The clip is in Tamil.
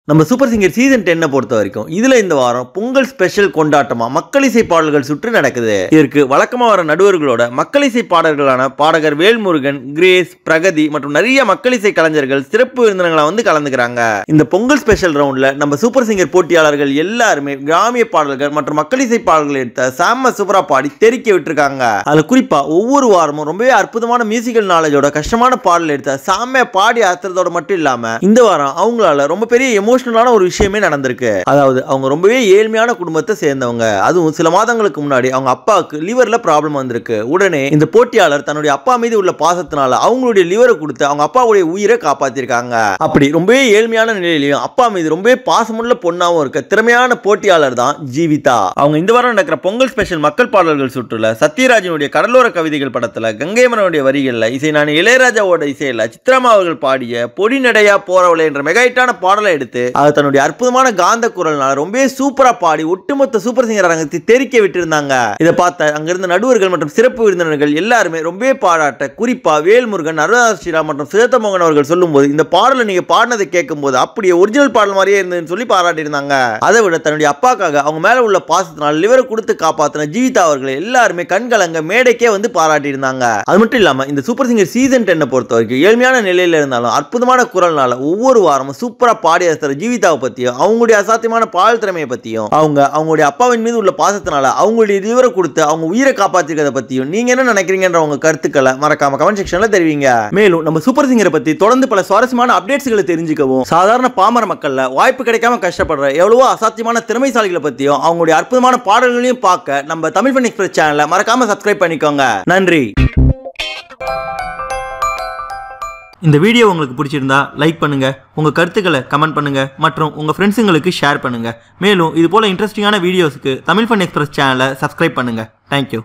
நம்ம சூப்பர் சிங்கர் சீசன் 10 பொறுத்த வரைக்கும் இதுல இந்த வாரம் பொங்கல் ஸ்பெஷல் கொண்டாட்டமா மக்கள் இசை பாடல்கள் சுற்று நடக்குது. இதற்கு வழக்கமா வர நடுவர்களோட மக்கள் இசை பாடல்களான பாடகர் வேல்முருகன், கிரேஸ், பிரகதி மற்றும் நிறைய மக்கள் இசை கலைஞர்கள் சிறப்பு விருந்தினர்களா வந்து கலந்துக்கிறாங்க. இந்த பொங்கல் ஸ்பெஷல் ரவுண்ட்ல நம்ம சூப்பர் சிங்கர் போட்டியாளர்கள் எல்லாருமே கிராமிய பாடல்கள் மற்றும் மக்கள் இசை பாடல்கள் எடுத்த சாம சூப்பரா பாடி தெரிக்க விட்டுருக்காங்க. அதுல குறிப்பா ஒவ்வொரு வாரமும் ரொம்பவே அற்புதமான மியூசிக்கல் நாலேஜோட கஷ்டமான பாடல் எடுத்த சாம பாடி அர்த்தத்தோட மட்டும் இல்லாம இந்த வாரம் அவங்களால ரொம்ப பெரிய எமோஷனலான ஒரு விஷயமே நடந்திருக்கு. அதாவது அவங்க ரொம்பவே ஏழ்மையான குடும்பத்தை சேர்ந்தவங்க. அதுவும் சில மாதங்களுக்கு முன்னாடி அவங்க அப்பாவுக்கு லிவர்ல ப்ராப்ளம் வந்திருக்கு. உடனே இந்த போட்டியாளர் தன்னுடைய அப்பா மீது உள்ள பாசத்தினால அவங்களுடைய லிவரை கொடுத்து அவங்க அப்பாவுடைய உயிரை காப்பாத்திருக்காங்க. அப்படி ரொம்பவே ஏழ்மையான நிலையிலையும் அப்பா மீது ரொம்பவே பாசமுள்ள பொண்ணாவும் இருக்க திறமையான போட்டியாளர் தான் ஜீவிதா. அவங்க இந்த வாரம் நடக்கிற பொங்கல் ஸ்பெஷல் மக்கள் பாடல்கள் சுற்றுல சத்யராஜனுடைய கடலோர கவிதைகள் படத்துல கங்கைமரனுடைய வரிகள்ல இசைஞானி இளையராஜாவோட இசையில சித்ராமா அவர்கள் பாடிய பொடி நடையா போறவளை என்ற மெகாயிட்டான பாடலை எடுத்து அது தன்னுடைய அற்புதமான காந்த குரல்னால ரொம்பவே சூப்பரா பாடி ஒட்டுமொத்த சூப்பர் சிங்கர் அரங்கத்தை தெரிக்க விட்டிருந்தாங்க. இதை பார்த்த அங்கிருந்த நடுவர்கள் மற்றும் சிறப்பு விருந்தினர்கள் எல்லாருமே ரொம்பவே பாராட்ட, குறிப்பா வேல்முருகன், அருணாதாஸ் ஸ்ரீராம் மற்றும் சுஜாதா மோகன் அவர்கள் சொல்லும்போது இந்த பாடலை நீங்க பாடினதை கேட்கும் போது அப்படியே ஒரிஜினல் பாடல் மாதிரியே இருந்ததுன்னு சொல்லி பாராட்டி இருந்தாங்க. அதை விட தன்னுடைய அப்பாக்காக அவங்க மேல உள்ள பாசத்தினால் லிவரை கொடுத்து காப்பாத்தின ஜீவிதா அவர்களை எல்லாருமே கண்கலங்க மேடைக்கே வந்து பாராட்டி இருந்தாங்க. அது மட்டும் இல்லாம இந்த சூப்பர் சிங்கர் சீசன் 10 பொறுத்த வரைக்கும் ஏழ்மையான நிலையில இருந்தாலும் அற்புதமான குரல்னால ஒவ்வொரு வாரமும் சூப்பரா பாடி ஜீவிதாவை பத்தியும் அவங்களுடைய அசாத்தியமான பாடல் திறமையை பத்தியும் அவங்களுடைய அப்பாவின் மீது உள்ள பாசத்தினால அவங்களுடைய லிவரை கொடுத்து அவங்க உயிரை காப்பாத்திருக்கிறத பத்தியும் நீங்க என்ன நினைக்கிறீங்கன்ற உங்க கருத்துக்களை மறக்காம கமெண்ட் செக்ஷன்ல தெரிவிங்க. மேலும் நம்ம சூப்பர் சிங்கரை பத்தி தொடர்ந்து பல சுவாரஸ்யமான அப்டேட்ஸ்களை தெரிஞ்சுக்கவும் சாதாரண பாமர மக்கள்ல வாய்ப்பு கிடைக்காம கஷ்டப்படுற எவ்வளவோ அசாத்தியமான திறமைசாலிகளை பத்தியும் அவங்களுடைய அற்புதமான பாடல்களையும் பார்க்க நம்ம தமிழ் ஃபன் எக்ஸ்பிரஸ் சேனலை மறக்காம சப்ஸ்கிரைப் பண்ணிக்கோங்க. நன்றி. இந்த வீடியோ உங்களுக்கு பிடிச்சிருந்தா லைக் பண்ணுங்க, உங்க கருத்துக்களை கமெண்ட் பண்ணுங்க மற்றும் உங்க ஃப்ரெண்ட்ஸுங்களுக்கு ஷேர் பண்ணுங்க. மேலும் இது போல இன்ட்ரெஸ்டிங்கான வீடியோஸ்க்கு தமிழ் ஃபன் எக்ஸ்பிரஸ் சேனலை சப்ஸ்கிரைப் பண்ணுங்க. தேங்க்யூ.